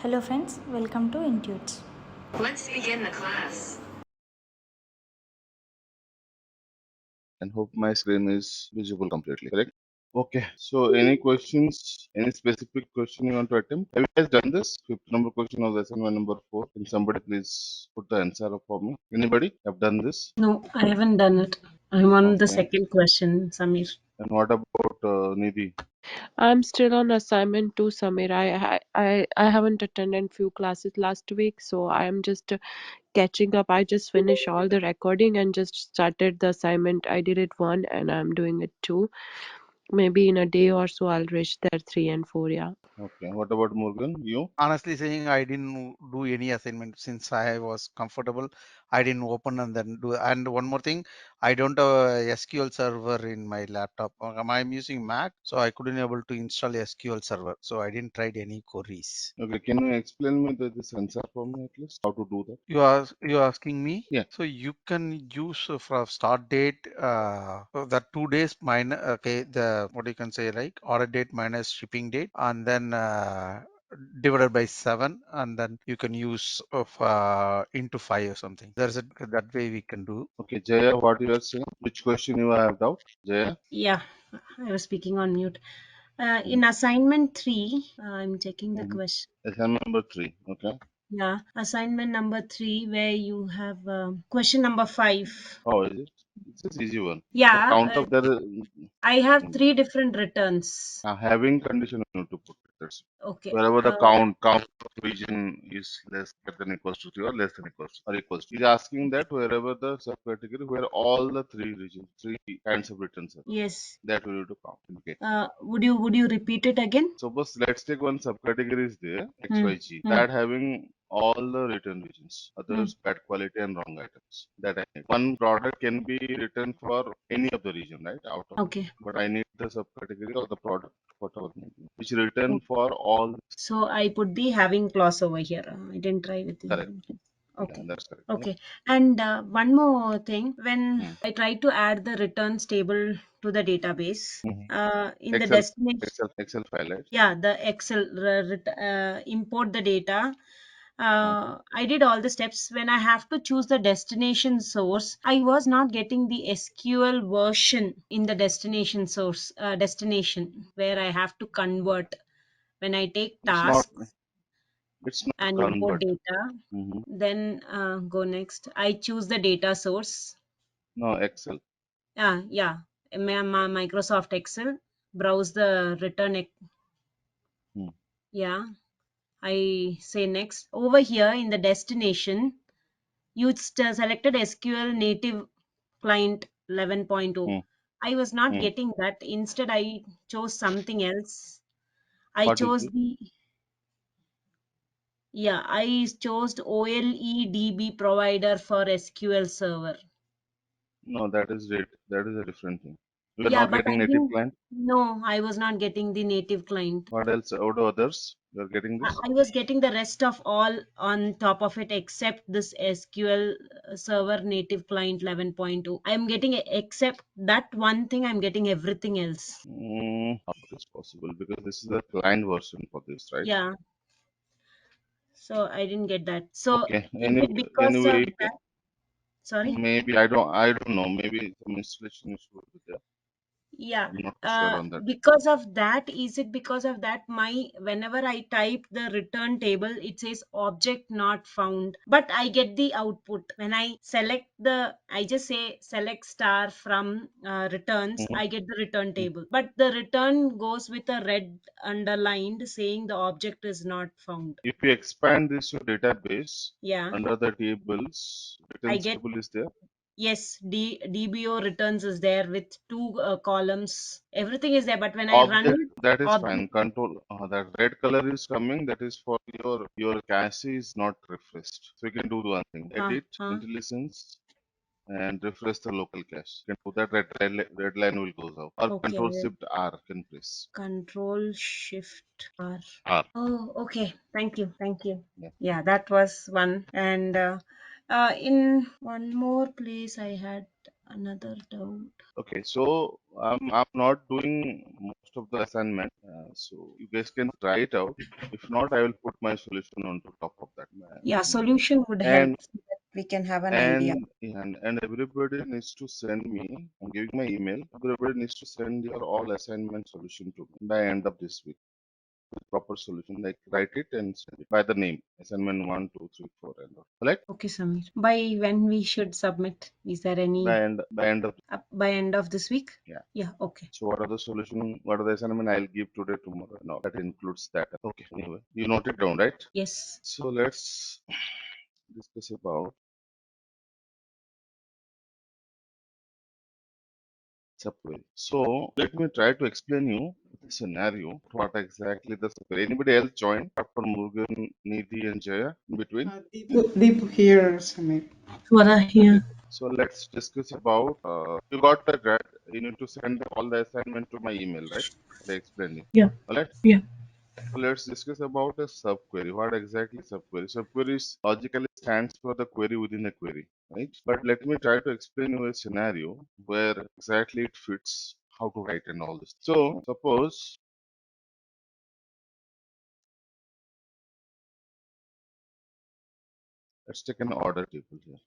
Hello friends, welcome to Intuites. Let's begin the class. And hope my screen is visible completely, correct? Okay, so any questions, any specific question you want to attempt? Have you guys done this? Fifth number question of assignment number 4. Can somebody please put the answer up for me? Anybody have done this? No, I haven't done it. I'm on the Okay. second question, Samir. And what about Nidhi? I'm still on assignment 2, Samir. I haven't attended few classes last week, so I'm just catching up. I just finished all the recording and just started the assignment. I did it 1 and I'm doing it 2. Maybe in a day or so I'll reach there 3 and 4. Yeah. Okay. What about Morgan? You? Honestly saying, I didn't do any assignment since I was comfortable. I didn't open and then do. And one more thing, I don't have a SQL server in my laptop. I'm using Mac, so I couldn't able to install SQL server. So I didn't try any queries. Okay. Can you explain me this answer for me at least? How to do that? You asking me? Yeah. So you can use for start date the 2 days minus the what you can say like order date minus shipping date and then divided by 7 and then you can use of into 5 or something. There's a that way we can do. Okay. Jaya, what you are saying? Which question you have doubt? Jaya? Yeah, I was speaking on mute. In assignment 3, I'm checking the Mm-hmm. question. Assignment number 3. Okay. Yeah, assignment number 3, where you have question number 5. How is it? It's an easy one. The Yeah, count of the I have 3 different returns. having condition you need to put it. That's it. Okay. Wherever the count of region is less than equals to 3 or less than equals or equals to. He's asking that wherever the subcategory where all the three regions, 3 kinds of returns are, Yes. that we need to count. Okay. Would you repeat it again? Suppose let's take one subcategory is there, Hmm. XYG, that having all the return regions, others Hmm. bad quality and wrong items. That I need. One product can be written for any of the region, right? Out of Okay. but I need the subcategory of the product, whatever, which written for all. So I put the having clause over here. I didn't try with the Correct. Okay. Yeah, that's correct. Okay. And one more thing, when Yeah. I try to add the returns table to the database, in the Excel, destination, Excel file, right? yeah, the Excel import the data. I did all the steps. When I have to choose the destination source, I was not getting the SQL version in the destination source, destination where I have to convert. When I take It's not, tasks it's not and import convert. data, then go next. I choose the data source. No, Excel. Yeah, Microsoft Excel. Browse the return. Yeah, I say next. Over here in the destination, you selected SQL native client 11.0. I was not getting that. Instead, I chose something else. I What is chose it? I chose OLEDB provider for SQL Server. No, that is it. That is a different thing. We are Yeah, not but getting I native didn't. client. No, I was not getting the native client. What else? Out of others, you are getting this. I was getting the rest of all on top of it except this SQL Server native client 11.2. I'm getting except that one thing. I'm getting everything else. How it is possible? Because this is the client version for this, right? Yeah. So I didn't get that. So Okay. is it because of Anyway, that? Sorry. maybe I don't know. Maybe some installation issue will be there. Yeah. I'm not sure on that. Because of that, is it because of that my whenever I type the return table, it says object not found, but I get the output. When I select I just say select star from returns, I get the return table. But the return goes with a red underlined saying the object is not found. If you expand this your database, Yeah. under the tables, I returns get table is there. Yes, DBO returns is there with 2 columns. Everything is there, but when I run Object, it, that is object. fine. Control that red color is coming. That is for your cache is not refreshed. So you can do one thing: edit IntelliSense and refresh the local cache. You can do that. Red line will go out. Or Okay. Control Shift R can press. Control Shift R. R. Oh, okay. Thank you. Thank you. Yeah. Yeah, that was one. And in one more place I had. Another doubt. Okay, so I'm not doing most of the assignment, so you guys can try it out. If not, I will put my solution on top of that. Yeah, solution would help And so that we can have an idea. and everybody needs to send me. I'm giving my email. Everybody needs to send your all assignment solution to me by end of this week. With proper solution, like write it and send it by the name. Assignment 1, 2, 3, 4, and all. Correct? Okay, Samir. By when we should submit? Is there any By end of by end of this week? yeah. Yeah. Okay. So what are the solution? What are the assignment I'll give today, tomorrow? No, that includes that. Okay. Anyway, you note it down, right? Yes. So let's discuss about Subquery. So let me try to explain you the scenario. What exactly the Subquery? Anybody else join? Apart from Murugan, Nidhi, and Jaya in between? Deep here, Samir. Swara here. So let's discuss about. You got the grad. You need to send all the assignment to my email, right? I explained you. Yeah. All right. Yeah. So let's discuss about a subquery. What exactly subquery? Subquery logically stands for the query within a query, right? But let me try to explain you a scenario where exactly it fits how to write and all this. So suppose let's take an order table here.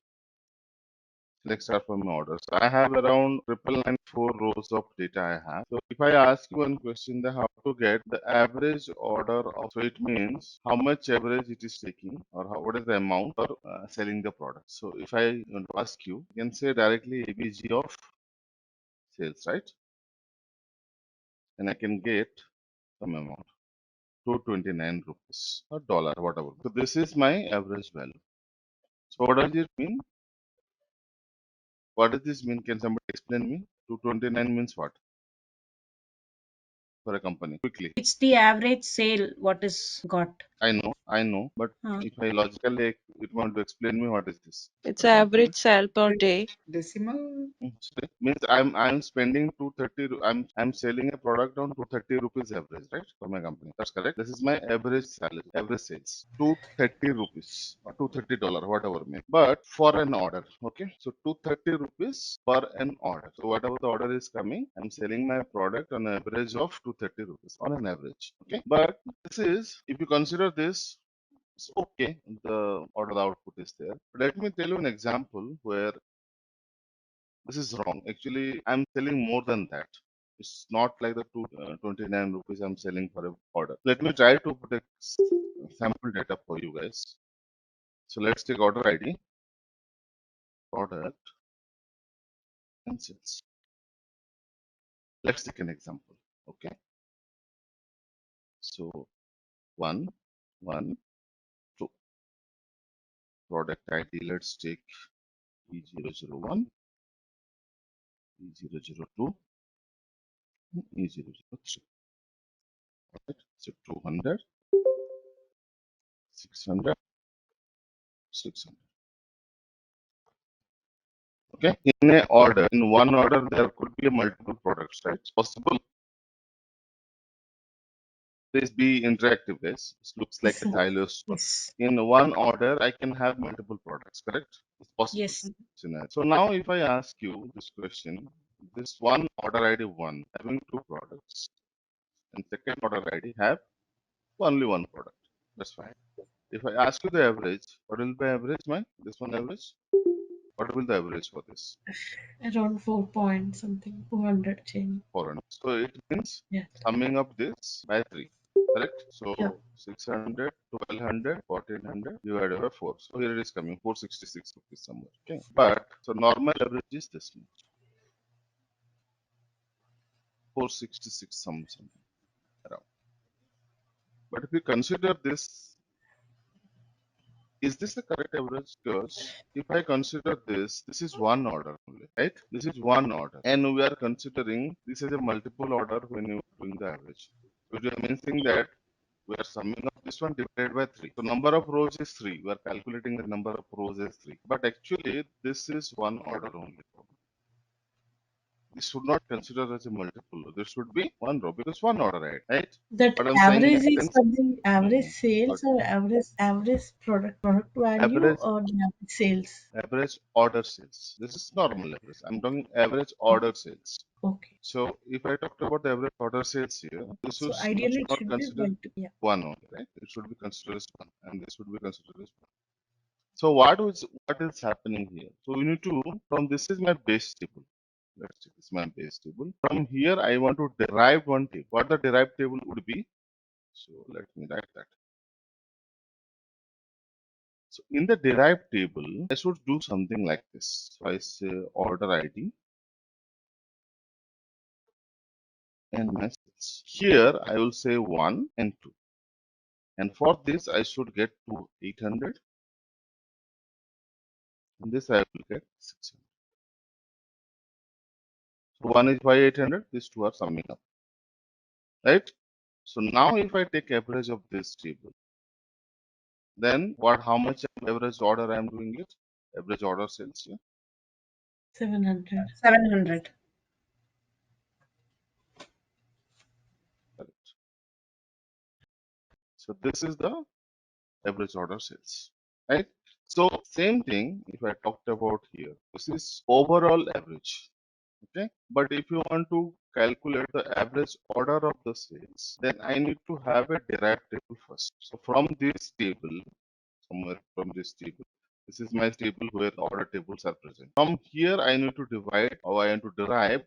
Let's start from order. So I have around 994 rows of data I have. So if I ask you one question, then how to get the average order of, so it means how much average it is taking or what is the amount for selling the product. So if I want to ask you, you can say directly ABG of sales, right? And I can get some amount, 229 rupees or dollar, whatever. So this is my average value. So what does it mean? What does this mean? Can somebody explain me? 229 means what for a company? Quickly. It's the average sale what is got. I know, but if I logically it want to explain me what is this It's for a company? average sale per day. Decimal. Sorry. Means I'm spending 230. I'm selling a product on 230 rupees average, right, for my company. That's correct. This is my average salary, average sales, 230 rupees or $230, whatever may. But for an order, okay. So 230 rupees for an order. So whatever the order is coming, I'm selling my product on an average of 230 rupees on an average. Okay. But this is, if you consider this, it's okay. The order output is there. But let me tell you an example where this is wrong. Actually, I'm selling more than that. It's not like the 29 rupees I'm selling for a order. Let me try to put a sample data for you guys. So let's take order ID, product, and sales. Let's take an example. Okay. So 1, 1, 2. Product ID, let's take E001, E002, E003. Right? So 200, 600, 600. Okay. In a order, in one order, there could be multiple products, right? It's possible. This be interactive, guys. This looks like a tile store. Yes. In one order, I can have multiple products, correct? It's possible. Yes. Scenario. So now if I ask you this question, this one order ID 1 having 2 products and second order ID have only 1 product. That's fine. If I ask you the average, what will be average, man? This one average? What will the average for this? Around 4 point something, 200 change. 400. So it means Yeah. summing up this by 3. Correct? So Yeah. 600, 1200, 1400 divided by 4. So here it is coming 466 rupees somewhere. Okay. But so normal average is this much. 466 something around. But if you consider this, is this the correct average? Because if I consider this is one order only, right? This is one order. And we are considering this as a multiple order when you are doing the average. So it means that we are summing up this one divided by 3. So number of rows is 3. We are calculating the number of rows as 3. But actually, this is one order only. This should not consider as a multiple row. There should be one row because one order ID, right? That But I'm saying average that is for the average but sales or average product value average or the average sales. average order sales. This is normal average. I'm talking average order sales. Okay. So if I talked about the average order sales here, this So should ideally it not should be consider 1 to, yeah. one only, right? It should be considered as one, and this should be considered as one. So what is happening here? So we need to from this is my base table. Let's see, this is my base table. From here, I want to derive one table. What the derived table would be? So let me write that. So in the derived table, I should do something like this. So I say order ID and my sales. Here I will say 1 and 2. And for this, I should get to 800. And this I will get 600. So 1 is why 800, these two are summing up. Right? So now if I take average of this table, then how much average order I am doing it? Average order sales here. 700. 700. Correct. So this is the average order sales, right? So same thing if I talked about here, this is overall average, okay? But if you want to calculate the average order of the sales, then I need to have a derived table first. So from this table, somewhere from this table, this is my table where the order tables are present. From here, I need to divide or I want to derive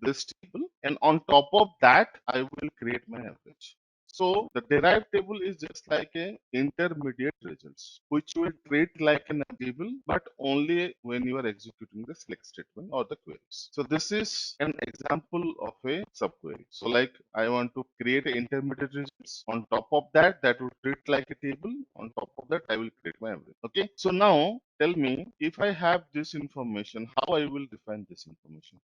this table, and on top of that, I will create my average. So the derived table is just like a intermediate results, which will treat like a table, but only when you are executing the select statement or the queries. So this is an example of a subquery. So like I want to create an intermediate results. On top of that, that will treat like a table. On top of that, I will create my average. Okay. So now tell me if I have this information, how I will define this information.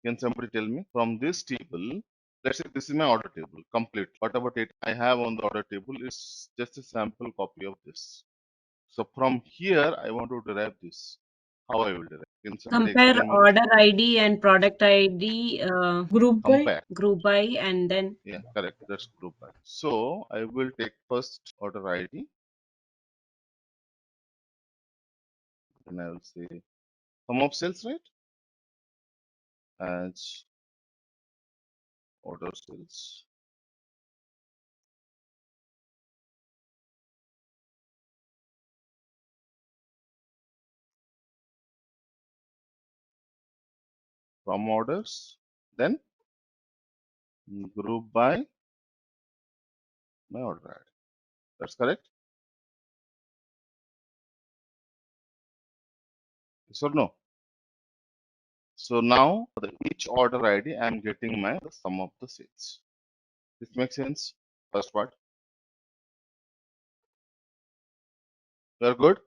Can somebody tell me from this table? Let's say this is my order table, complete. Whatever data I have on the order table is just a sample copy of this. So from here, I want to derive this. How I will derive? Can somebody Compare explain me this? order ID and product ID, Group by? Compare. group by, and then Yeah, correct. That's group by. So I will take first order ID. Then I will say sum of sales, right? As order sales. From orders. Then group by my order ID. That's correct. Yes or no? So now for each order ID, I am getting the sum of the sales. This makes sense? First part. We are good?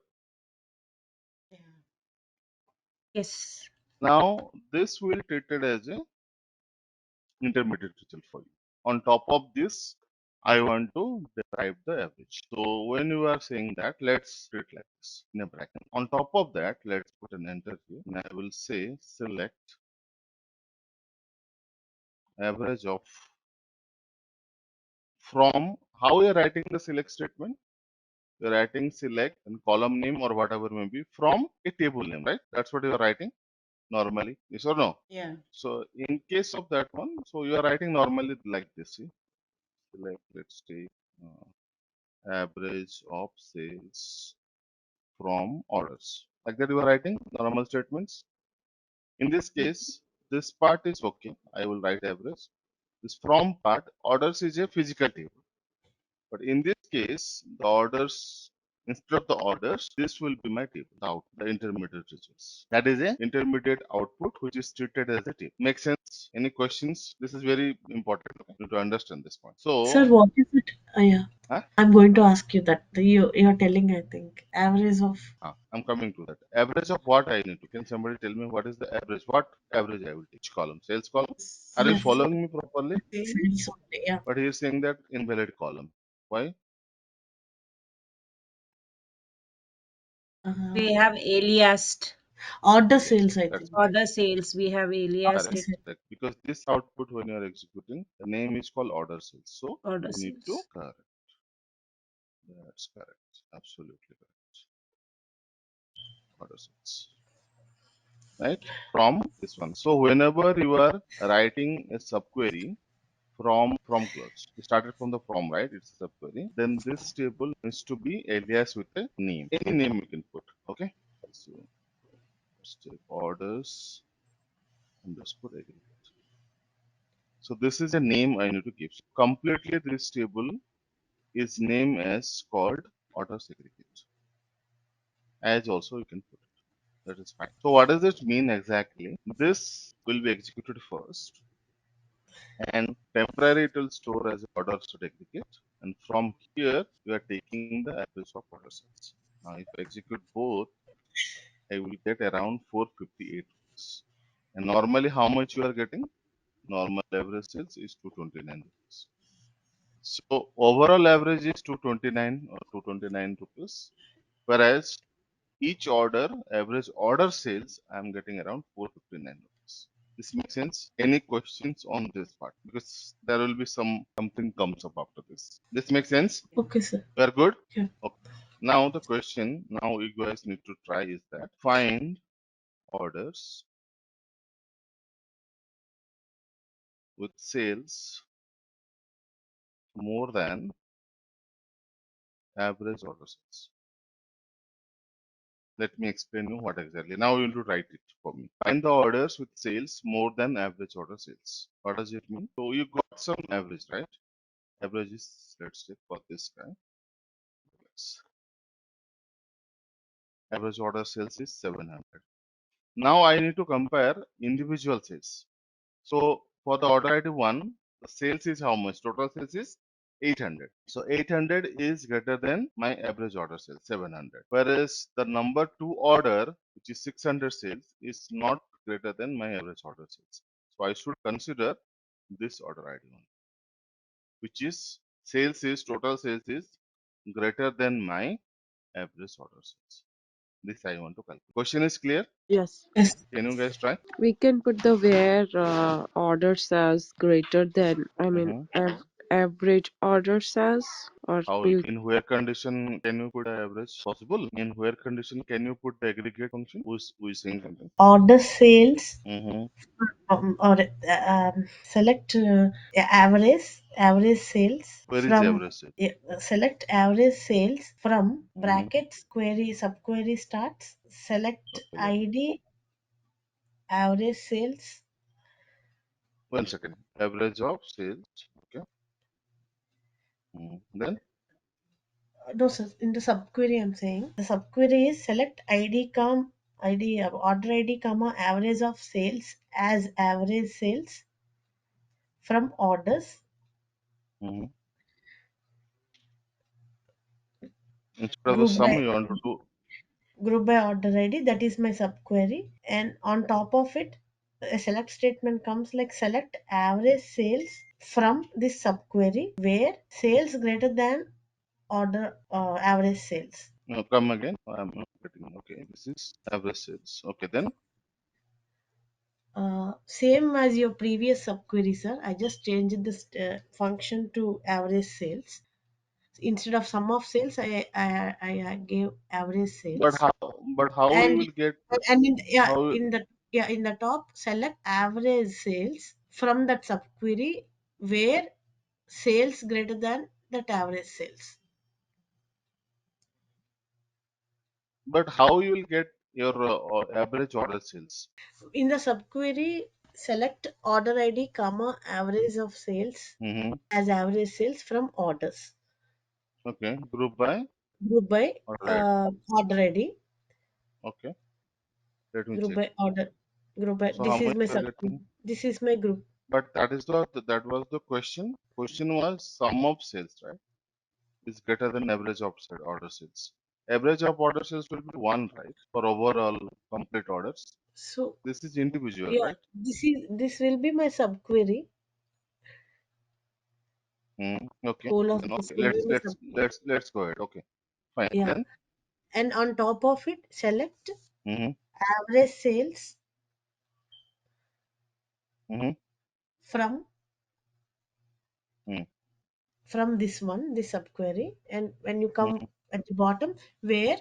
yes. Now this will treat it as a intermediate result for you. On top of this, I want to derive the average. So when you are saying that, let's treat like this in a bracket. On top of that, let's put an enter here. And I will say select average of from how you are writing the select statement. You're writing select and column name or whatever may be from a table name, right? That's what you're writing normally. Yes or no? Yeah. So in case of that one, so you are writing normally like this. See? Select, let's take average of sales from orders. Like that you are writing normal statements. In this case, this part is okay. I will write average. This from part, orders is a physical table. But in this case, the orders, instead of the orders, this will be my table, the intermediate results. That is a intermediate output which is treated as a table. Make sense? Any questions? This is very important to understand this point. Sir, So, what is it? Yeah. huh? I'm going to ask you that. You're telling, I think, average of I'm coming to that. Average of what I need to. Can somebody tell me what is the average? What average I will take? Which column? Sales column? Are you yes, following me properly? sales only. Yeah. But he is saying that invalid column. Why? Uh, They have aliased. Order Yes, sales, I that's think. Order sales, we have aliased Okay, correct. it. sir. Correct. Because this output when you are executing, the name is called order sales. So Order you need to sales. correct. That's correct. Absolutely correct. Order sales. Right? From this one. So whenever you are writing a subquery from close, you started from the from, right? It's a subquery. Then this table needs to be alias with a name. Any name you can put. Okay. So let's take orders underscore aggregate. So this is a name I need to give. So completely this table is name as called orders aggregate. As also you can put it. That is fine. So what does it mean exactly? This will be executed first, and temporary it will store as orders to aggregate, and from here you are taking the average of order sales. Now if I execute both, I will get around 458 rupees. And normally how much you are getting? Normal average sales is 229 rupees. So overall average is 229 or 229 rupees, whereas each order, average order sales, I'm getting around 459 rupees. This makes sense. Any questions on this part? Because there will be something comes up after this. This makes sense. Okay, sir. We are good. Yeah. Okay. Now the question now you guys need to try is that find orders with sales more than average order sales. Let me explain you what exactly. Now you need to write it for me. Find the orders with sales more than average order sales. What does it mean? So you got some average, right? Average is, let's say for this guy, yes. Average order sales is 700. Now I need to compare individual sales. So for the order ID 1, the sales is how much? Total sales is 800. So 800 is greater than my average order sales, 700. Whereas the number 2 order, which is 600 sales, is not greater than my average order sales. So I should consider this order ID 1, which is total sales is greater than my average order sales. This I want to calculate. Question is clear? Yes. Yes. Can you guys try? We can put the where orders as greater than, Mhm. average orders as, or How will in where condition can you put the average? Possible. In where condition can you put the aggregate function? Who's saying something? Order sales Mm-hmm. or select average sales Where is from average sale? select average sales from Mm-hmm. brackets query subquery starts select Okay, ID average sales. 1 second. Average of sales. Okay. Then No, sir, in the subquery I'm saying the subquery is select ID order ID comma average of sales as average sales from orders mm-hmm. Instead of the group sum, by you want to do. order ID, that is my subquery, and on top of it a select statement comes like select average sales from this subquery where sales greater than order average sales. No, come again. I'm not getting. Okay, this is average sales. Okay, then Same as your previous subquery, sir. I just changed this function to average sales. Instead of sum of sales, I gave average but sales. how? But how you And will get how? in the top select average sales from that subquery where sales greater than that average sales. But how you will get your average order sales? In the subquery select order ID comma average of sales Mm-hmm. as average sales from orders Okay, group by group by order ID. order ID Okay, let me group check. by order group by So how this is much my you are subquery, getting? this is my group. But that was the question. Question was sum of sales, right? Is greater than average of order sales. Average of order sales will be 1, right? For overall complete orders. So This is individual, yeah, right? this will be my subquery. Okay. Whole of Then this okay. will be Let's my let's subquery. let's let's go ahead. Okay. Fine. Yeah, Then and on top of it select mm-hmm. average sales Mm-hmm. from Mm-hmm. this one, this subquery, and when you come Mm-hmm. at the bottom where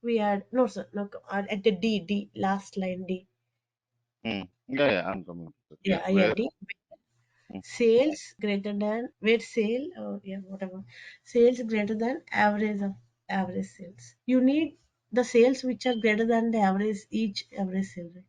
we had no sir, no, at the D, last line D. Yeah, yeah, I'm coming to that. Yeah, Yeah, yeah, where? D. Mm. Sales greater than where sale or yeah whatever sales greater than average of average sales. You need the sales which are greater than the average each average sale. Right?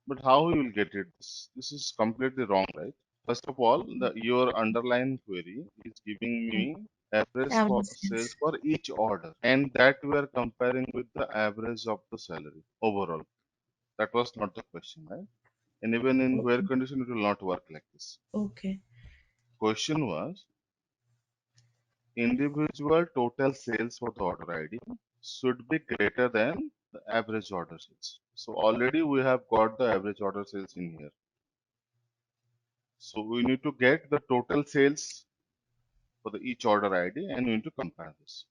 But how you will get it? This is completely wrong, right? First of all, your underlying query is giving Mm. me average for Average sales sales. for each order, and that we are comparing with the average of the salary overall. That was not the question, right? And even in where Okay. condition, it will not work like this. Okay. Question was individual total sales for the order ID should be greater than the average order sales. So already we have got the average order sales in here. So we need to get the total sales for the each order ID and we need to compare this.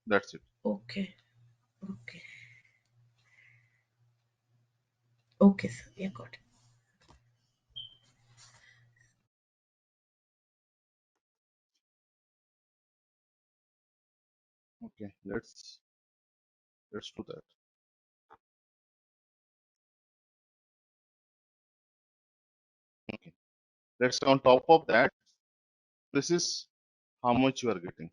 That's it. Okay. Okay. Okay, sir. Yeah, got it. Okay, let's do that. Okay. Let's on top of that, this is how much you are getting.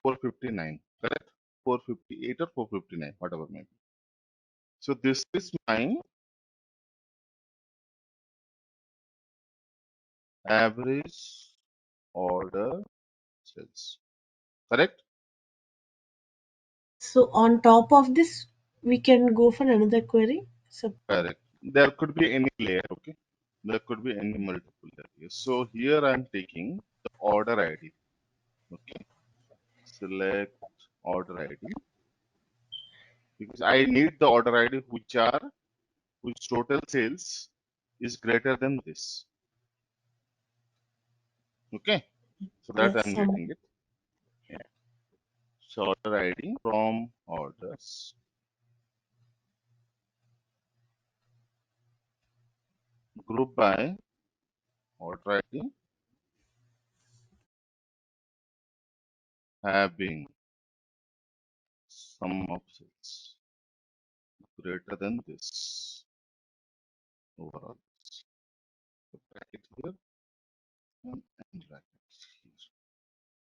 459, correct? 458 or 459, whatever maybe. So this is my average order sales. Correct? So on top of this, we can go for another query. So Correct. There could be any layer, okay? There could be any multiple layers. So here I'm taking the order ID. Okay. Select order ID because I need the order ID whose total sales is greater than this. Okay. So that yes, I'm some getting it. Yeah. So order ID from orders group by order ID having sum of sales greater than this overall. So bracket here and bracket here.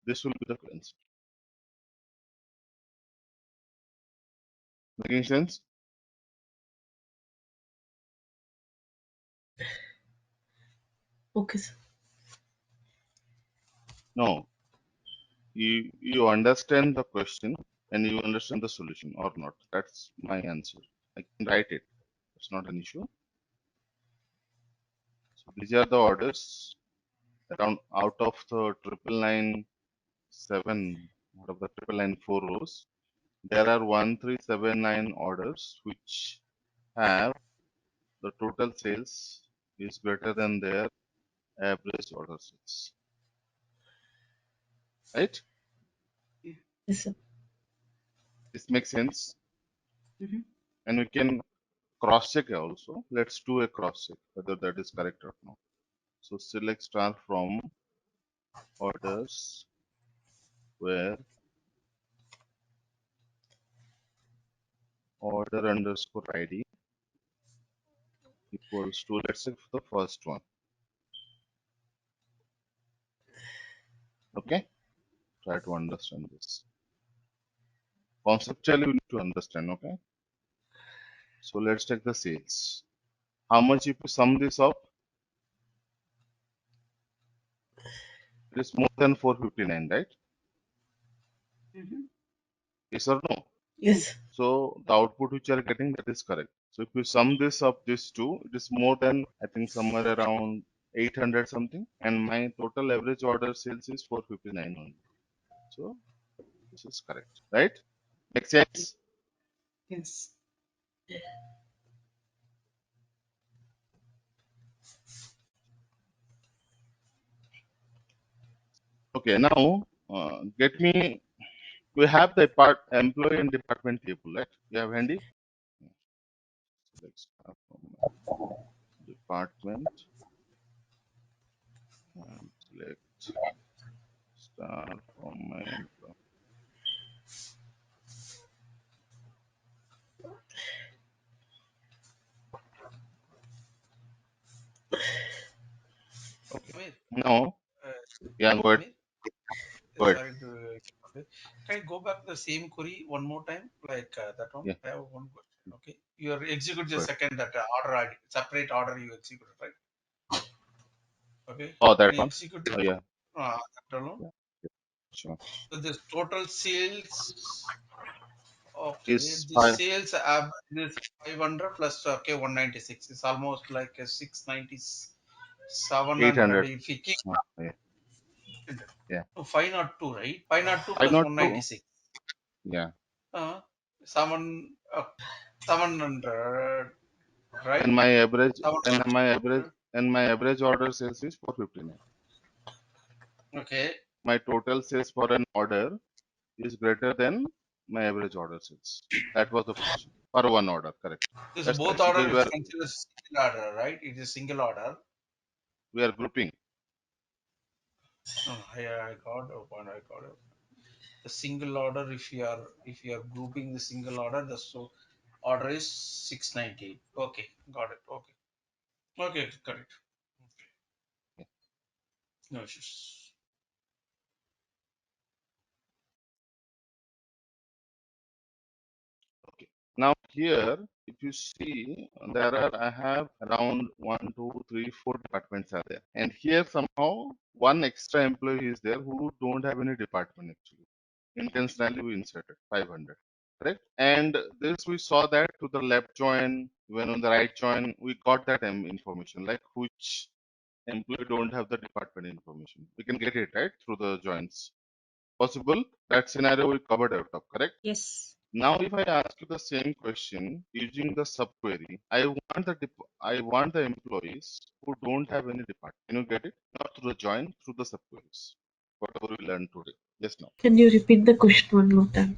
This will be the answer. Making sense? okay, sir. No. You understand the question and you understand the solution or not. That's my answer. I can write it. It's not an issue. So these are the orders around out of the 999.7 out of the 999.4 rows. There are 1379 orders which have the total sales is greater than their average order sales. Right? Yes, sir. This makes sense. Mhm. And we can cross check also. Let's do a cross check whether that is correct or not. So select star from orders where order underscore ID equals to, let's say, the first one. Okay, try to understand this. Conceptually, we need to understand. Okay, so let's take the sales. How much if you sum this up? It is more than 459, right? Mhm. Yes or no? Yes. So the output which you are getting, that is correct. So if you sum this up, these two, it is more than, I think, somewhere around 800 something, and my total average order sales is 459 only. So this is correct, right? Makes sense? Yes. Okay, now get me We have the employee and department table, right? You have handy? Let's start from department and select start from my employee. Okay. Samir, Now, uh, yeah, go ahead. Samir, Go ahead. sorry to interrupt you. Can I go back to the same query one more time, like that one? Yeah, I have one question. Okay, you are execute go the ahead. second that order ID, separate order you executed, right? Okay, Oh, can that you one. execute Oh, yeah. that alone? Yeah. Yeah. Sure. So this total sales. Okay, Is the five sales average is 500 plus 196. It's almost like a 690, 700. 800. If you keep Yeah. Yeah. 502, right? 502 I plus not two. 196. Yeah. Uh, 700, right? And my average and my average 700. and my average order sales is 459. Okay. My total sales for an order is greater than my average order sales. That was the question. For one order, correct. This That's both correct. Because order is considered single order, right? It is single order. we are grouping. I got a point. I got it. The single order, if you are grouping the single order, the order is 698. Okay, got it. Okay. Okay, correct. No issues. Okay. Now here, if you see, I have around 1, 2, 3, 4 departments are there. And here somehow one extra employee is there who don't have any department actually. Intentionally we inserted 500. Correct? And this we saw that to the left join, even on the right join, we got that information, like which employee don't have the department information. We can get it right through the joins. Possible? That scenario we covered out of, correct? Yes. Now, if I ask you the same question using the subquery, I want the employees who don't have any department. Can you get it? Not through the join, through the subqueries. Whatever we learned today. Yes, now. Can you repeat the question one more time?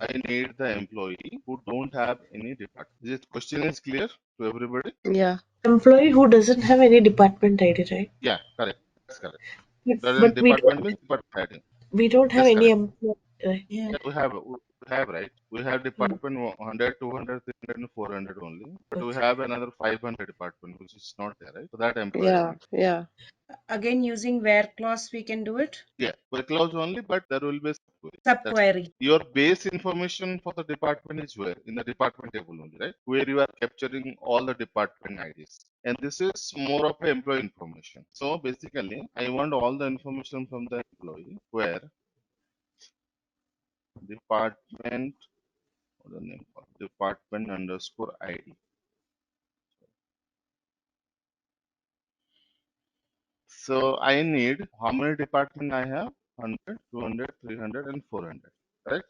I need the employee who don't have any department. This question is clear to everybody? Yeah. Employee who doesn't have any department ID, right? Yeah, correct. That's correct. But, Doesn't but department means department heading. we don't have That's any correct. employee, right? Yeah. Yeah, we have right. We have department 100, 200, 300, and 400 only. But we have another 500 department which is not there, right? So that employee I Yeah. need. Yeah. Again, using where clause we can do it? Yeah, for clause only, but there will be a subquery. That's Subquery. your base information for the department is where? In the department table only, right? Where you are capturing all the department IDs. And this is more of employee information. So basically, I want all the information from the employee where department, what the name called? Department underscore ID. So I need how many department I have? 100, 200, 300, and 400, right?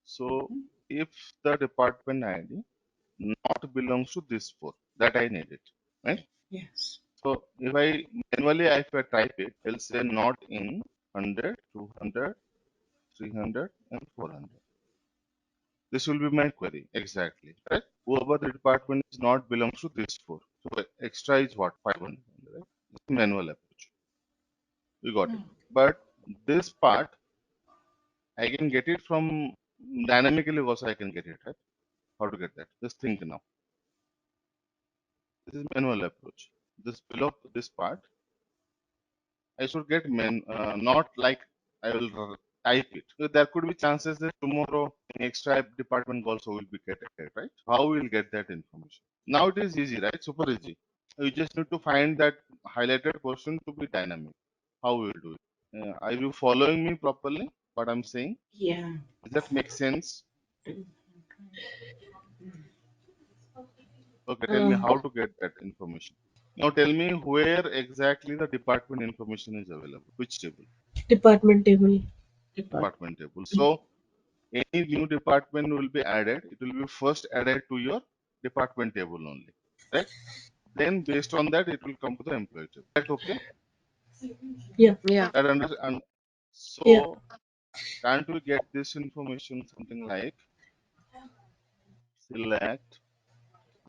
So if the department ID not belongs to this four, that I need it, right? Yes. So if I manually if I type it, it'll say not in 100, 200, 300, and 400. This will be my query exactly, right? Whoever the department is not belongs to this four. So extra is what? 500, right? It's manual approach. We got it. But this part I can get it from dynamically also I can get it, right? How to get that? Just think now. This is manual approach. This below this part, I should get not like I will type it. So there could be chances that tomorrow an extra department also will be getting it, right? How we will get that information? Now it is easy, right? Super easy. You just need to find that highlighted portion to be dynamic. How we will do it? Are you following me properly? What I'm saying? Yeah. Does that make sense? Okay, tell me how to get that information. Now tell me where exactly the department information is available. Which table? Department table. Department table. So any new department will be added. It will be first added to your department table only. Right? Then based on that, it will come to the employee table. That okay? Yeah. Yeah. That understand. Yeah. So can't we get this information something like select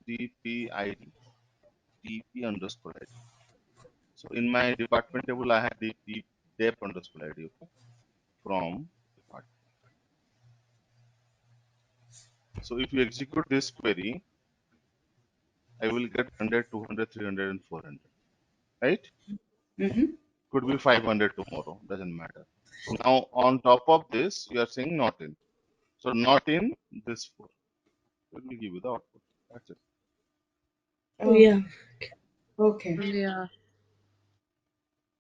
dpid dp underscore id? So in my department table, I had dep underscore id, okay, from department. So if you execute this query, I will get 100, 200, 300, and 400, right? Mm-hmm. Could be 500 tomorrow, doesn't matter. Now on top of this, you are saying not in. So not in this 4. It will give you the output. That's it. Yeah. Okay. Okay. Yeah.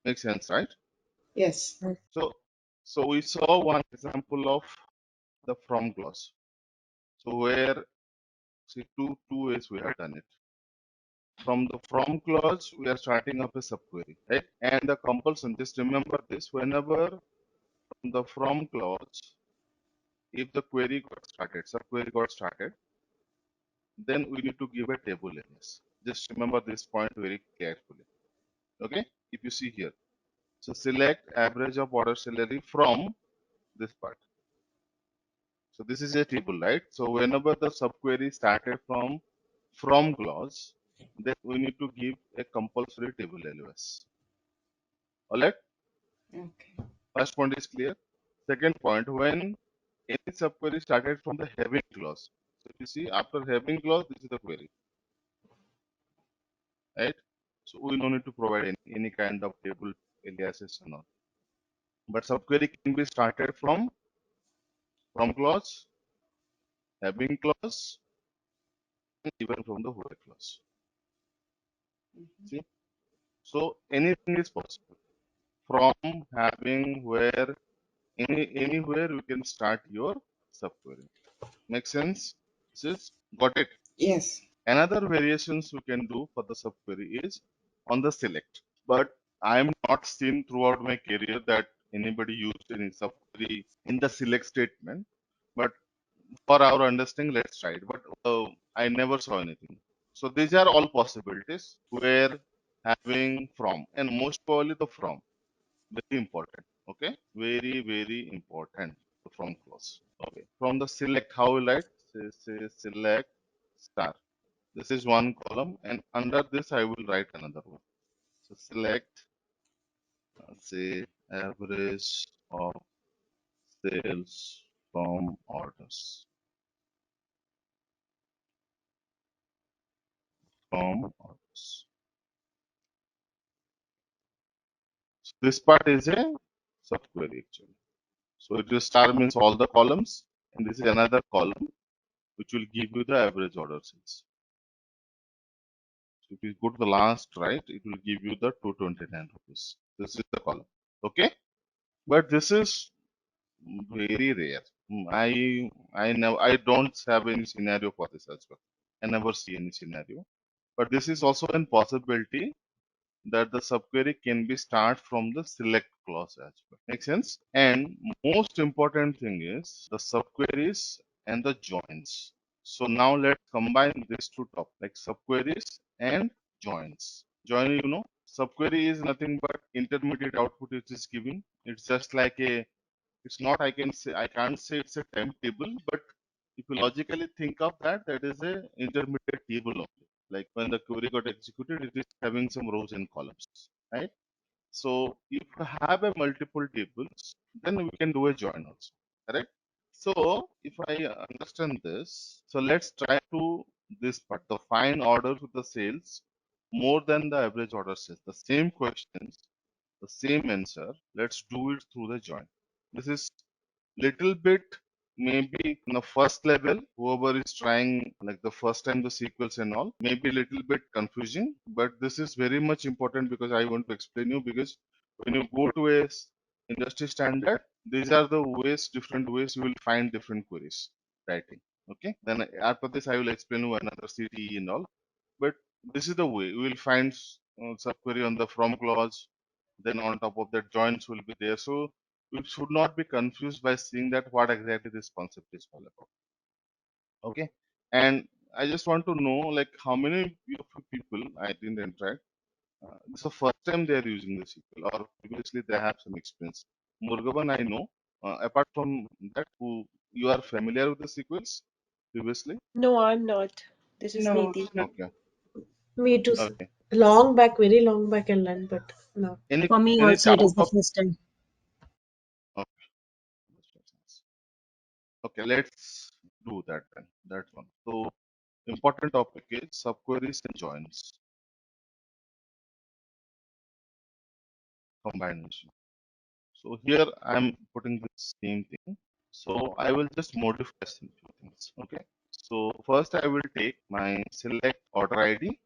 Makes sense, right? Yes. So we saw one example of the from clause. So where, see, two ways we have done it. From the from clause, we are starting up a subquery, right? And the compulsion, just remember this, whenever from the from clause, if the query got started, subquery got started, then we need to give a table alias. Just remember this point very carefully. Okay? If you see here, so select average of order salary from this part. So this is a table, right? So whenever the subquery started from clause, then we need to give a compulsory table alias. All right? Okay. First point is clear. Second point, when any subquery started from the having clause. So you see, after having clause, this is the query, right? So we don't need to provide any kind of table aliases and all. But subquery can be started from clause, having clause, and even from the where clause. See, so anything is possible. From, having, where, anywhere you can start your subquery. Make sense? This got it. Yes. Another variations you can do for the subquery is on the select. But I am not seen throughout my career that anybody used any subquery in the select statement. But for our understanding, let's try it. But I never saw anything. So these are all possibilities where having from, and most probably the from, very important. Okay, very important. The from clause. Okay, from the select, how will I say select star? This is one column, and under this I will write another one. So select, say, average of sales from orders. From orders. So this part is a subquery actually. So it is star means all the columns, and this is another column which will give you the average order sales. So if you go to the last right, it will give you the 229 rupees. This is the column. Okay, but this is very rare. I don't have any scenario for this as well. I never see any scenario. But this is also a possibility that the subquery can be start from the select clause as well. Make sense? And most important thing is the subqueries and the joins. So now let's combine these two topics, like subqueries and joins. Join, subquery is nothing but intermediate output it is giving. It's just like it's not, I can't say it's a timetable, but if you logically think of that, that is a intermediate table only. Like when the query got executed, it is having some rows and columns, right? So if you have a multiple tables, then we can do a join also, correct? So if I understand this, so let's try to this part, the find order with the sales more than the average order sales. The same questions, the same answer. Let's do it through the join. This is little bit maybe in the first level, whoever is trying like the first time the sequels and all, maybe a little bit confusing, but this is very much important because I want to explain you, because when you go to a industry standard, these are the ways, different ways you will find different queries writing. Okay, then after this I will explain you another CTE and all, but this is the way we will find subquery on the from clause, then on top of that joins will be there. So we should not be confused by seeing that what exactly this concept is all about. Okay, and I just want to know like how many of you people I didn't interact. This is the first time they are using the SQL, or previously they have some experience. Murgavan, I know. Apart from that, who you are familiar with the sequels previously? No, I'm not. This is No, Neeti. no. Okay, Me too, sir. okay. Long back, very long back, I learned, but no. For me Any also, it doubt is the of? first time. Okay, okay. Let's do that then. That one. So important topic is subqueries and joins combination. So here I'm putting the same thing. So I will just modify some few things. Okay. So first I will take my select order ID.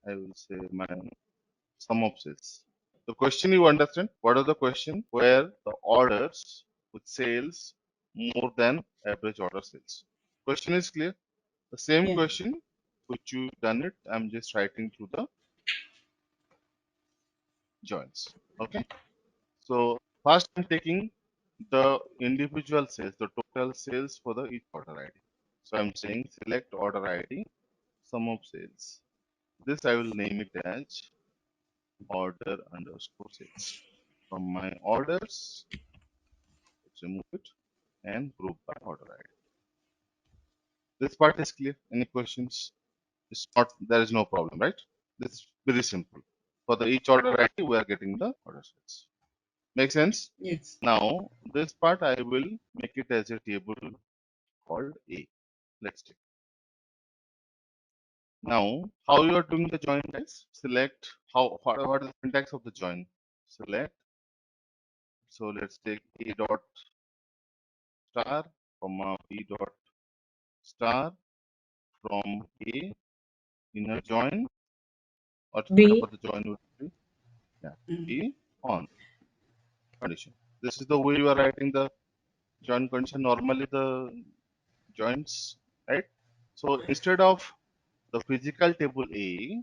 I will say my sum of sales. The question you understand? What are the question? Where the orders with sales more than average order sales. Question is clear. The same Yeah. question which you done it, I'm just writing to the joins. Okay. So first I'm taking the individual sales, the total sales for the each order ID. So I'm saying select order ID, sum of sales. This I will name it as order underscore sales. From my orders, let's remove it and group by order ID. This part is clear. Any questions? It's not, there is no problem, right? This is very simple. For the each order ID, we are getting the order sales. Make sense? Yes. Now, this part I will make it as a table called A. Let's take. Now, how you are doing the join, guys? Select what is the syntax of the join? Select. So let's take A dot star, comma B dot star from A inner join or whatever B. the join would be. Yeah, Mm. B on condition. This is the way you are writing the join condition. Normally the joins, right? So instead of the physical table A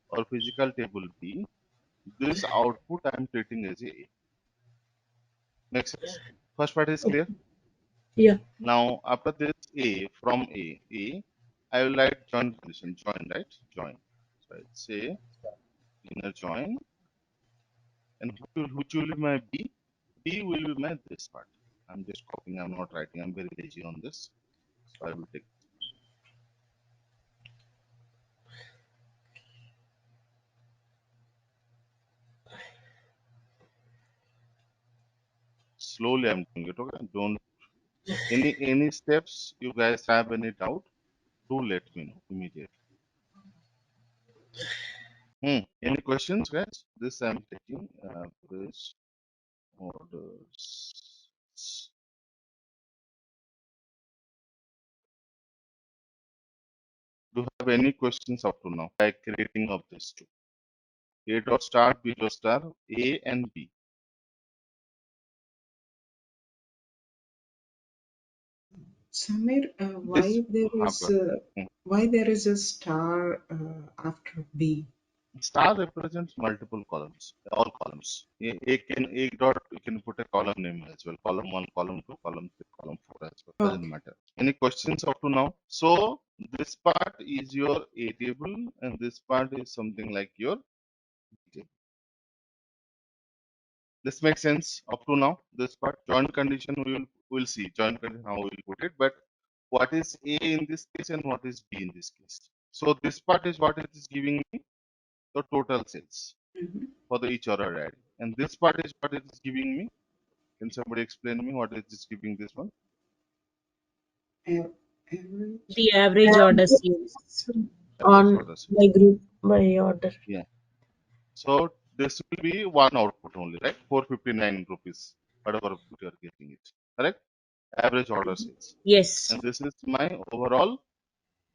or physical table B, this output I am treating as A. Makes sense? First part is clear. Yeah. Now after this A from A, I will write join condition, join, right? Join. So I'll say inner join, and which will be my B? B will be my this part. I'm just copying, I'm not writing, I'm very lazy on this. So I will take slowly I'm doing it, okay? Don't any steps you guys have any doubt, do let me know immediately. Any questions, guys? This I'm taking average orders. Do you have any questions up to now? By creating of this two. A dot star, B dot star, A and B. Samir, This have got. why there is a star after B? Star represents multiple columns, all columns. A dot, you can put a column name as well. Column 1, column 2, column 3, column 4 as well. Doesn't Okay. matter. Any questions up to now? So this part is your A table and this part is something like your B table. This makes sense up to now. This part, join condition, we'll see. Join condition, how we'll put it. But what is A in this case and what is B in this case? So this part is what it is giving me the total sales Mhm. for the each order ID. And this part is what it is giving me. Can somebody explain me what it is giving this one? Average. The average order sales. Average On order sales. my group, my order. Yeah. So this will be one output only, right? 459 rupees, whatever you are getting it. Correct? Average order sales. Yes. And this is my overall,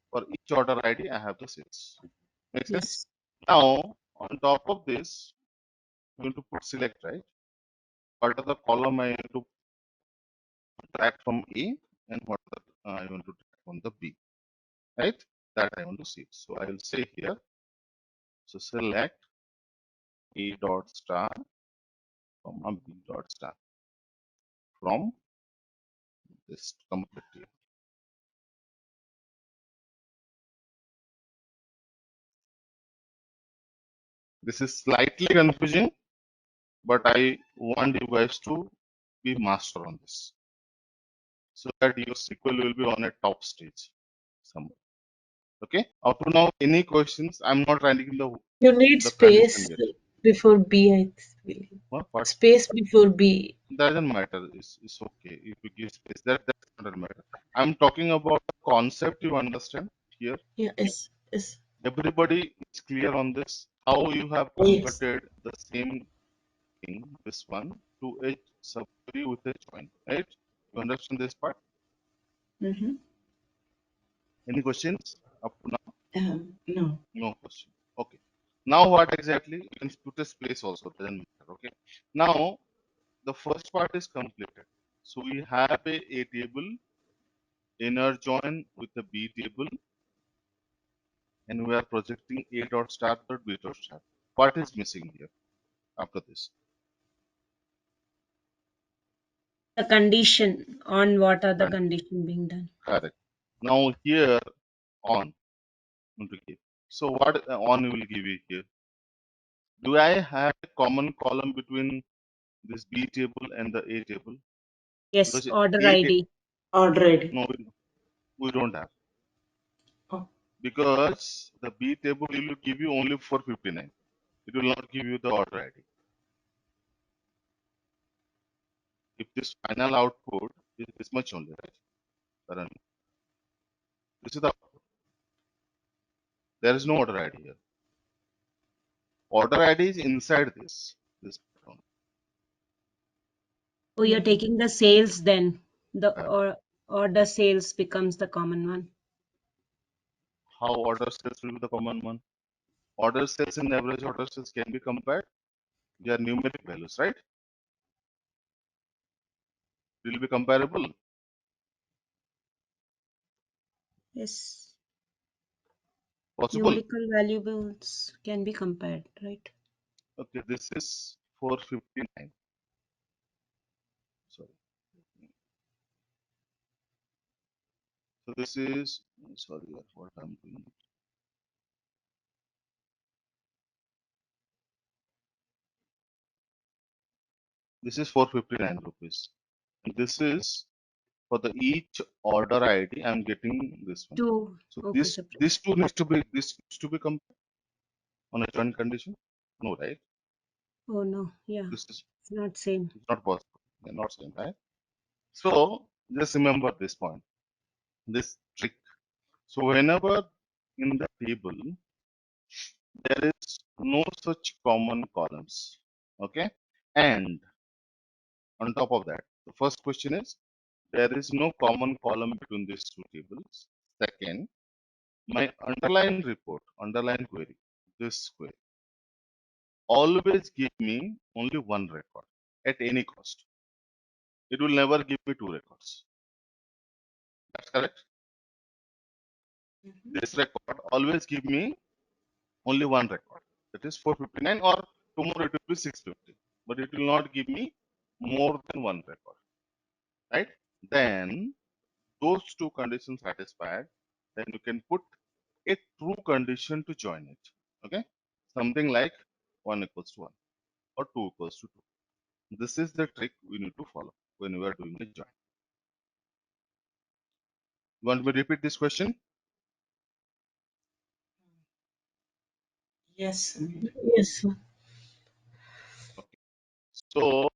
for each order ID, I have the sales. Make sense? Yes. Now, on top of this, I'm going to put select, right? What are the column I have to track from A and what are the, I want to track from the B, right? That I want to see. So I will say here, so select A dot star from a B dot star from this complete table. This is slightly confusing, but I want you guys to be master on this, so that your SQL will be on a top stage somewhere. Okay. Up to now, any questions? I'm not writing You need the condition space yet. before B, I believe. What? Space before B. Doesn't matter. It's okay if you give space. That doesn't matter. I'm talking about the concept you understand here. Yeah, yes. Everybody is clear on this. How you have Yes. converted the same thing, this one, to a subquery with a join, right? You understand this part? Mm-hmm. Any questions up to now? No. No question. Okay. Now what exactly? You can put a space also. Doesn't matter. Okay. Now the first part is completed. So we have a table, inner join with a B table, and we are projecting A dot star dot B dot star. What is missing here after this? The condition on what are the And condition being done. correct. Now here on going to give. So what on will give you here? Do I have a common column between this B table and the A table? Yes, Because order A ID. Order ID. no, we don't have, Oh, because the B table will give you only 459. It will not give you the order ID. If this final output is this much only, right? Karan? This is the output. There is no order ID here. Order ID is inside this pattern. Oh, you're mhm. taking the sales then. The Uh, order sales becomes the common one. how order sales will be the common one? Order sales and average order sales can be compared. They are numeric values, right? It will be comparable. Yes. Possible. Numerical variables can be compared, right? Okay, this is 459. Sorry. So this is, sorry, what I'm doing. This is 459 rupees. And this is for the each order ID. I'm getting this one. Two. So Okay, this separate. this two needs to be compared on a joint condition. No, right? Oh no, yeah, This is it's not same. it's not possible. They're not same, right? So just remember this point, this trick. So whenever in the table there is no such common columns, okay, and on top of that, the first question is there is no common column between these two tables. Second, my underlying report, underlying query, this query, always give me only one record at any cost. It will never give me two records. That's correct. Mhm. This record always give me only one record. That is 459, or tomorrow it will be 650. But it will not give me more than one record. Right? Then those two conditions satisfied, then you can put a true condition to join it. Okay? Something like 1 equals to 1 or 2 equals to 2. This is the trick we need to follow when we are doing a join. You want me to repeat this question? Yes, Samir. Yes, sir. Okay. So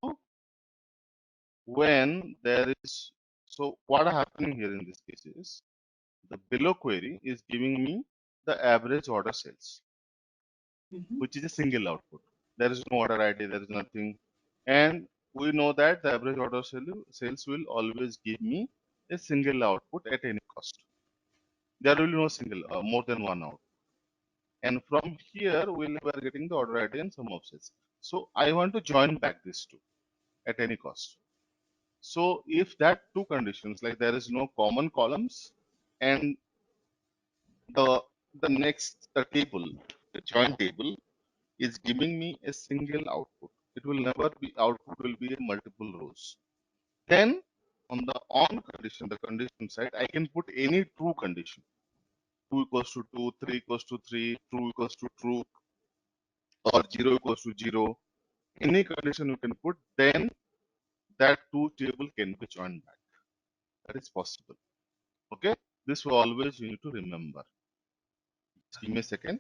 when there is, so what happening here in this case is the below query is giving me the average order sales, Mhm. which is a single output. There is no order ID, there is nothing. And we know that the average order sales will always give me a single output at any cost. There will be no single, more than one output. And from here, we are getting the order ID and sum of sales. So I want to join back these two at any cost. So if that two conditions, like there is no common columns, and the the table, the join table, is giving me a single output. It will never be, output will be a multiple rows. Then on the on condition, the condition side, I can put any true condition. 2 equals to 2, 3 equals to 3, true equals to true, or 0 equals to 0. Any condition you can put, then that two table can be joined back. That is possible. Okay, this will always you need to remember. Just give me a second.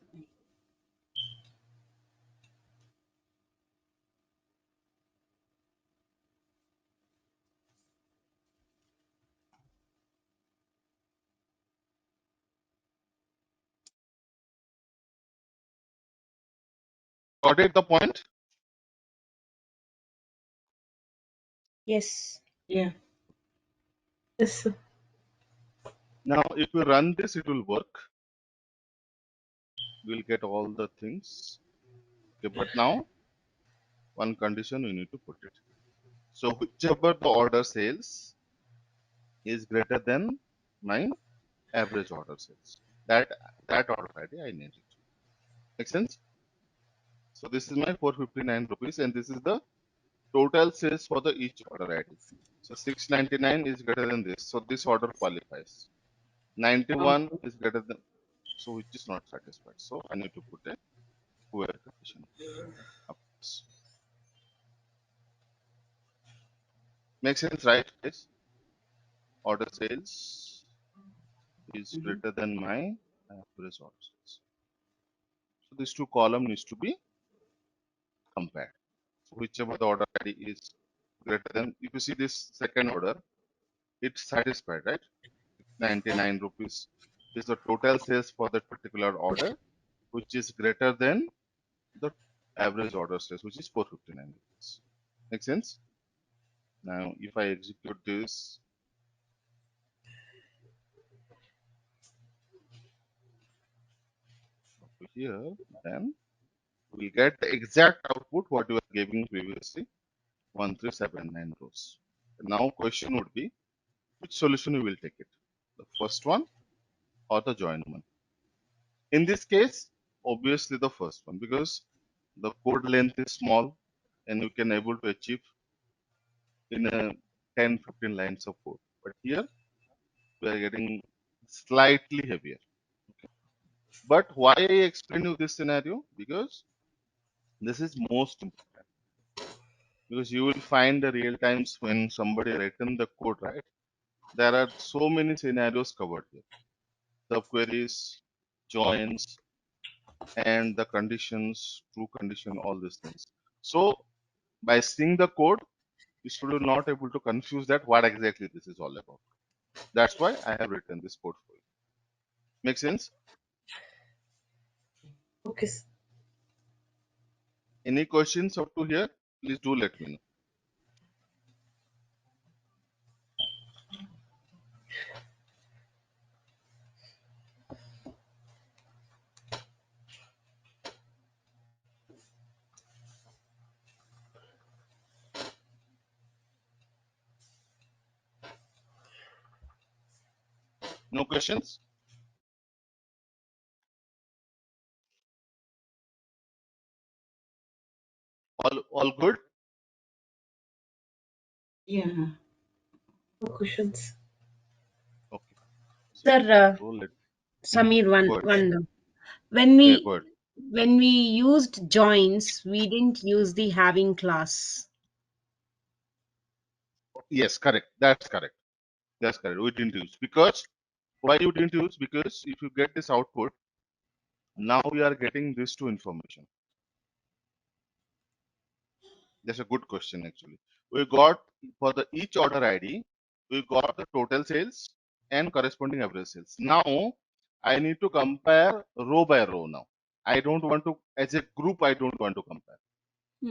Got it the point? Yes. Yeah. Yes, sir. Now, if we run this, it will work. We'll get all the things. Okay, but now one condition we need to put it. So whichever the order sales is greater than my average order sales, that order ID I need it. Make sense? So this is my 459 rupees, and this is the total sales for the each order ID. So 699 is greater than this, so this order qualifies. 91 Okay. is greater than, so which is not satisfied. So I need to put a where condition. Of course. Makes sense, right? Yes. Order sales is Mm-hmm. greater than my average order sales. So these two column needs to be compared. So whichever the order ID is greater than, if you see this second order, it's satisfied, right? 99 rupees is the total sales for that particular order, which is greater than the average order sales, which is 459 rupees. Make sense? Now, if I execute this over here, then we get the exact output what you were giving previously, 1379 rows. Now, question would be, which solution you will take it? The first one or the joint one? In this case, obviously the first one, because the code length is small and you can able to achieve in a 10-15 lines of code. But here we are getting slightly heavier. But why I explain you this scenario? Because this is most important. Because you will find the real times when somebody written the code, right? There are so many scenarios covered here. Subqueries, joins, and the conditions, true condition, all these things. So by seeing the code, you should not able to confuse that what exactly this is all about. That's why I have written this code for you. Make sense? Okay, sir. Any questions up to here? Please do let me know. No questions? All good? Yeah. No questions. Okay. Sir, So let Samir, go ahead. one. When Yeah, we go ahead. when we used joins, we didn't use the having class. Yes, correct. That's correct. That's correct. We didn't use because why you didn't use? Because if you get this output, now we are getting this two information. That's a good question actually. We got for the each order ID, we got the total sales and corresponding average sales. Now I need to compare row by row now. I don't want to, as a group, I don't want to compare.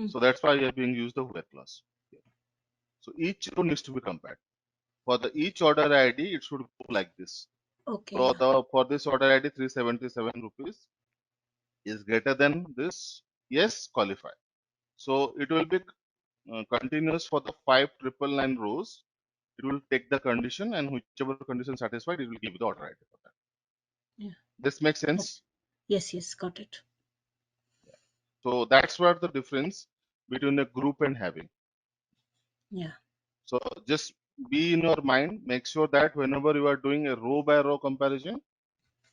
So that's why we are being used the where clause. So each row needs to be compared. For the each order ID, it should go like this. Okay. So the for this order ID 377 rupees is greater than this, yes, qualify. So it will be continuous for the 5999 rows. It will take the condition and whichever condition satisfied, it will give the order ID for that. Yeah. This makes Got- sense. Yes, yes, got it. So that's where the difference between a group and having. Yeah. So just be in your mind, make sure that whenever you are doing a row by row comparison,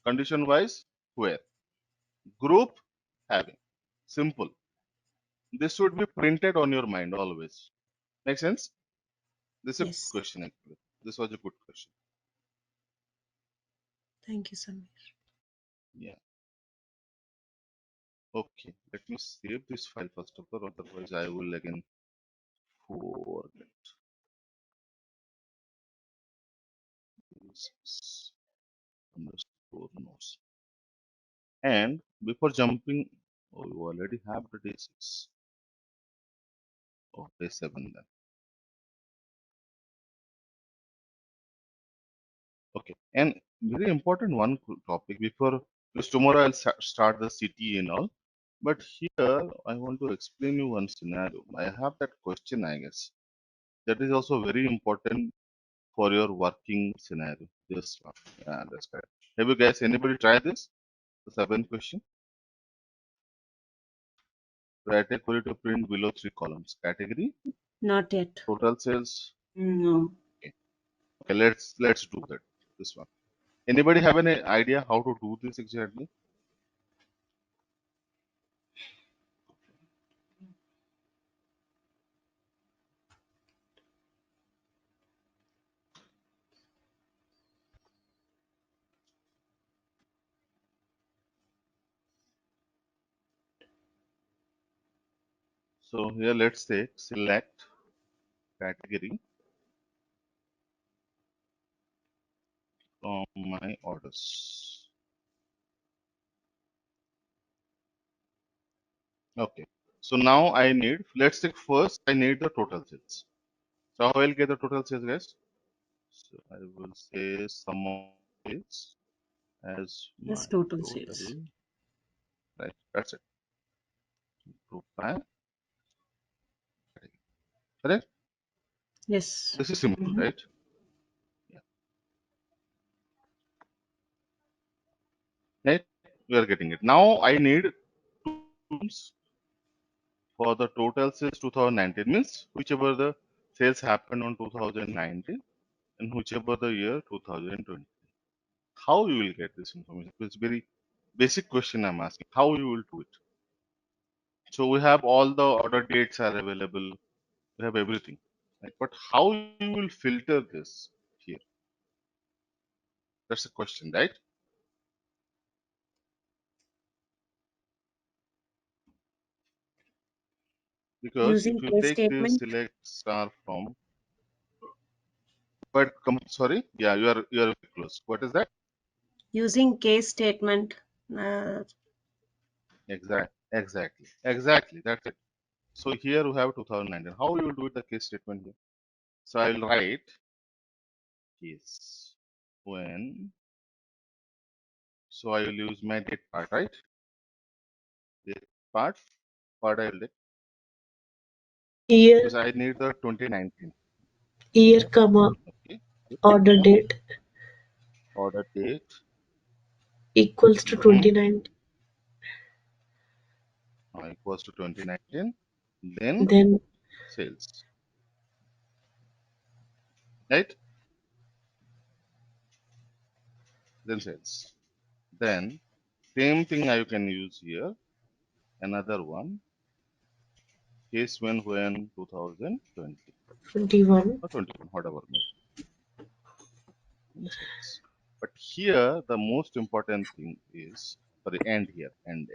condition wise, where group having simple. This should be printed on your mind always. Make sense? This is a good Yes. question actually. This was a good question. Thank you, Samir. Yeah. Okay. Let me save this file first of all, otherwise I will again forget. This underscore notes. And before jumping, oh, you already have the day 6. Oh, day 7 then. Okay. And very important one topic before, because tomorrow I'll start the CT and all. But here I want to explain you one scenario. I have that question, I guess. That is also very important for your working scenario. This one. Yeah, that's correct. Have you guys anybody tried this? The 7th question. Write a query to print below 3 columns. Category, Not yet. total sales. No. Okay. Okay, let's do that. This one. Anybody have any idea how to do this exactly? So here let's say select category from my orders. Okay. So now I need, let's take first, I need the total sales. So how I'll get the total sales, guys? So I will say sum of sales as my Yes, total total, sales. right? That's it. Group by category. Correct? Yes. This is simple, Mhm. right? Yeah. Right? We are getting it. Now I need two rooms for the total sales 2019, means whichever the sales happened on 2019 and whichever the year 2020. How you will get this information? It's very basic question I'm asking. How you will do it? So we have all the order dates are available. We have everything. Right? But how you will filter this here? That's the question, right? Because Using if you case take this statement. select star from, but sorry, yeah, you are close. What is that? Using case statement. Uh, Exactly. That's it. So here we have 2019. How you will do it, the case statement here? So I will write case when. So I will use my date part, right? Date part I will take Year, because I need the 2019. year, comma, Okay. order Comma, date order date. equals to Mm-hmm. 29. Equals to 2019. Then Then sales, right? Then sales. Then same thing I can use here. Another one. Case when 2020 21. or 21, whatever maybe. And sales. But here the most important thing is for the end here. End.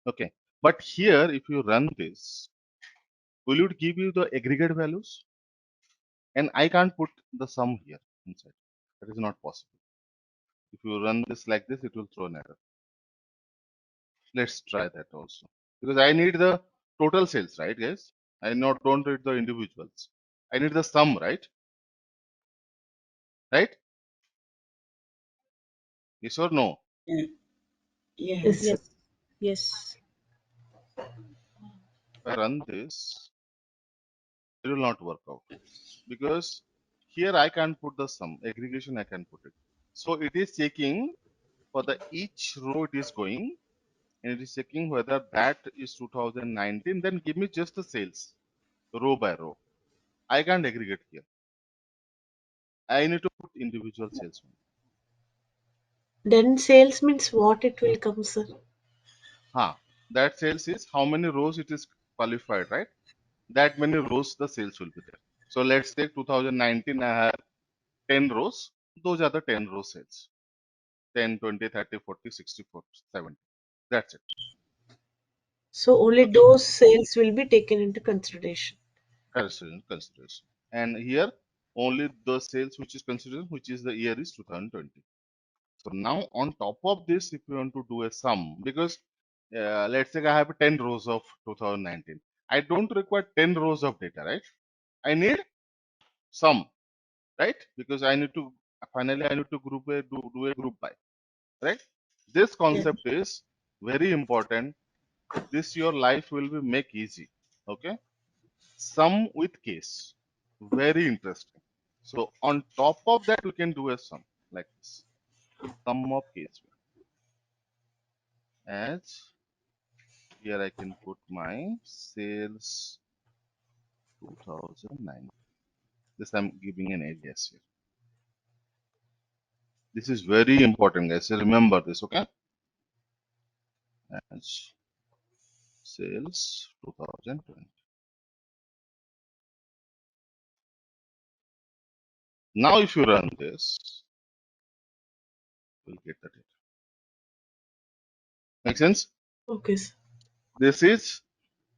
Okay. But here if you run this, will it give you the aggregate values? And I can't put the sum here inside. That is not possible. If you run this like this, it will throw an error. Let's try that also. Because I need the total sales, right, guys? I don't need the individuals. I need the sum, right? Right? Yes or no? Yeah. Yes, Yes. sir. yes. Yes. If I run this, it will not work out. Because here I can put the sum. Aggregation I can put it. So it is checking for the each row it is going, and it is checking whether that is 2019. Then give me just the sales, row by row. I can't aggregate here. I need to put individual sales. Then sales means what it will come, sir? That sales is how many rows it is qualified, right? That many rows the sales will be there. So let's say 2019 I have 10 rows. Those are the 10 row sales. 10, 20, 30, 40, 60, 70. That's it. So only Okay. those sales will be taken into consideration. Consideration. And here only the sales which is considered, which is the year is 2020. So now on top of this, if you want to do a sum, because let's say I have 10 rows of 2019, I don't require 10 rows of data, right? I need sum, right? Because I need to finally I need to do a group by, right? This Yeah. concept is very important. This your life will be make easy. Okay, sum with case, very interesting. So on top of that, we can do a sum like this, sum of case. As here I can put my sales 2009. This I'm giving an alias here. This is very important, guys. So remember this, okay? As sales 2020. Now, if you run this, you'll get the data. Make sense? Okay, sir. This is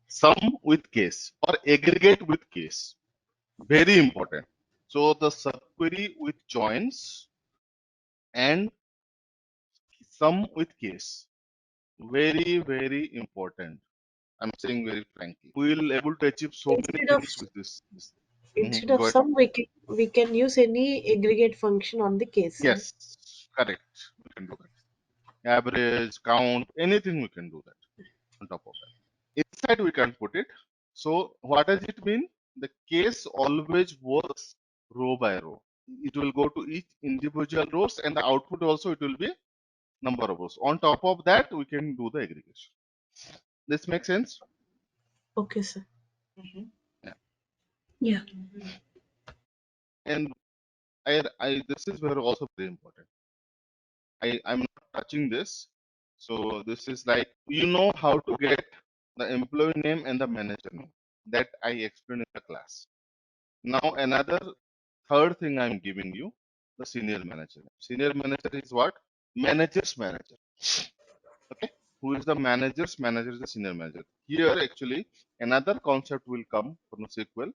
sum with case or aggregate with case. Very important. So the subquery with joins and sum with case. Very, very important. I'm saying very frankly. We will able to achieve so many Instead of things with this. instead of Go ahead. sum, we can use any aggregate function on the case, right? Yes, correct. We can do that. Average, count, anything we can do that on top of that. Inside we can put it. So what does it mean? The case always works row by row. It will go to each individual rows and the output also it will be number of rows. On top of that, we can do the aggregation. This makes sense? Okay, sir. Yeah. Yeah. And this is where also very important. I'm not touching this. So this is like, you know how to get the employee name and the manager name that I explained in the class. Now another third thing I'm giving you, the senior manager. Senior manager is what? Manager's manager. Okay. Who is the manager's manager is the senior manager. Here actually another concept will come from SQL,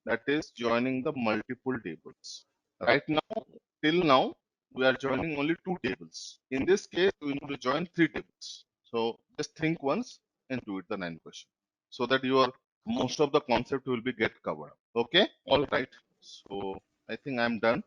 that is joining the multiple tables. Right now, till now, we are joining only two tables. In this case, we need to join three tables. So just think once and do it the 9 question, so that your most of the concept will be get covered. Okay, all right. So I think I'm done.